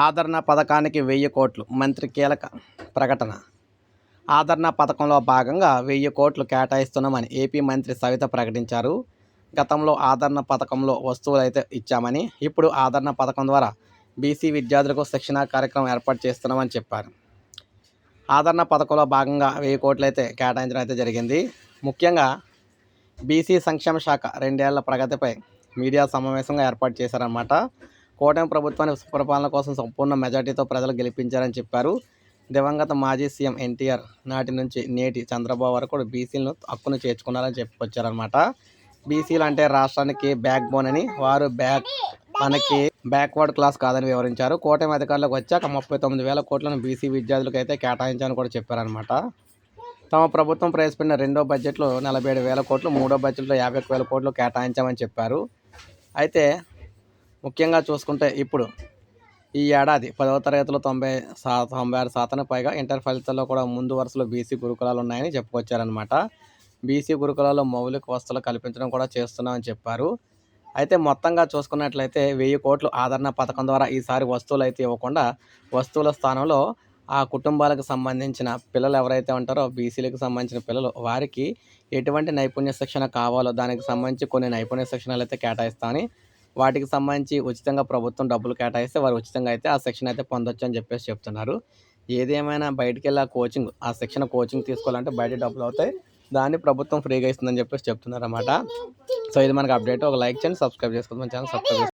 ఆదరణ పథకానికి 1000 కోట్లు మంత్రి కీలక ప్రకటన. ఆదరణ పథకంలో భాగంగా 1000 కోట్లు కేటాయిస్తున్నామని ఏపీ మంత్రి సవిత ప్రకటించారు. గతంలో ఆదరణ పథకంలో వస్తువులైతే ఇచ్చామని, ఇప్పుడు ఆదరణ పథకం ద్వారా బీసీ విద్యార్థులకు శిక్షణా కార్యక్రమం ఏర్పాటు చేస్తున్నామని చెప్పారు. ఆదరణ పథకంలో భాగంగా 1000 కోట్లు అయితే కేటాయించడం అయితే జరిగింది. ముఖ్యంగా బీసీ సంక్షేమ శాఖ 2 ఏళ్ల ప్రగతిపై మీడియా సమావేశంగా ఏర్పాటు చేశారన్నమాట. కూటమి ప్రభుత్వాన్ని సుపరిపాలన కోసం సంపూర్ణ మెజార్టీతో ప్రజలు గెలిపించారని చెప్పారు. దివంగత మాజీ సీఎం ఎన్టీఆర్ నాటి నుంచి నేటి చంద్రబాబు వరకు బీసీలను హక్కును చేర్చుకున్నారని చెప్పుకొచ్చారనమాట. బీసీలు అంటే రాష్ట్రానికి బ్యాక్ బోన్ అని, వారు మనకి బ్యాక్వర్డ్ క్లాస్ కాదని వివరించారు. కూటమి అధికారులకు వచ్చాక 39,000 కోట్లను బీసీ విద్యార్థులకు అయితే కేటాయించాలని కూడా చెప్పారనమాట. తమ ప్రభుత్వం ప్రవేశపెట్టిన రెండో బడ్జెట్లో 47,000 కోట్లు, మూడో బడ్జెట్లో 51,000 కోట్లు కేటాయించామని చెప్పారు. అయితే ముఖ్యంగా చూసుకుంటే ఇప్పుడు ఈ ఏడాది 10వ తరగతిలో 96% పైగా, ఇంటర్ ఫలితాల్లో కూడా ముందు వరుసలో బీసీ గురుకులాలు ఉన్నాయని చెప్పుకొచ్చారనమాట. బీసీ గురుకులాల్లో మౌలిక వసతులు కల్పించడం కూడా చేస్తున్నామని చెప్పారు. అయితే మొత్తంగా చూసుకున్నట్లయితే 1000 కోట్లు ఆదరణ పథకం ద్వారా ఈసారి వస్తువులు అయితే ఇవ్వకుండా, వస్తువుల స్థానంలో ఆ కుటుంబాలకు సంబంధించిన పిల్లలు ఎవరైతే ఉంటారో, బీసీలకు సంబంధించిన పిల్లలు, వారికి ఎటువంటి నైపుణ్య శిక్షణ కావాలో దానికి సంబంధించి కొన్ని నైపుణ్య శిక్షణలు అయితే కేటాయిస్తామని, వాటికి సంబంధించి ఉచితంగా ప్రభుత్వం డబ్బులు కేటాయిస్తే వారు ఉచితంగా అయితే ఆ శిక్షణ అయితే పొందొచ్చు అని చెప్పేసి చెప్తున్నారు. ఏదేమైనా బయటికి వెళ్ళి ఆ శిక్షణ కోచింగ్ తీసుకోవాలంటే బయట డబ్బులు అవుతాయి, దాన్ని ప్రభుత్వం ఫ్రీగా ఇస్తుందని చెప్పేసి చెప్తున్నారు అన్నమాట. సో ఇది మనకు అప్డేట్. ఒక లైక్ చేయండి, సబ్స్క్రైబ్ చేసుకోండి, మన ఛానల్ సబ్స్క్రైబ్ చేసుకోండి.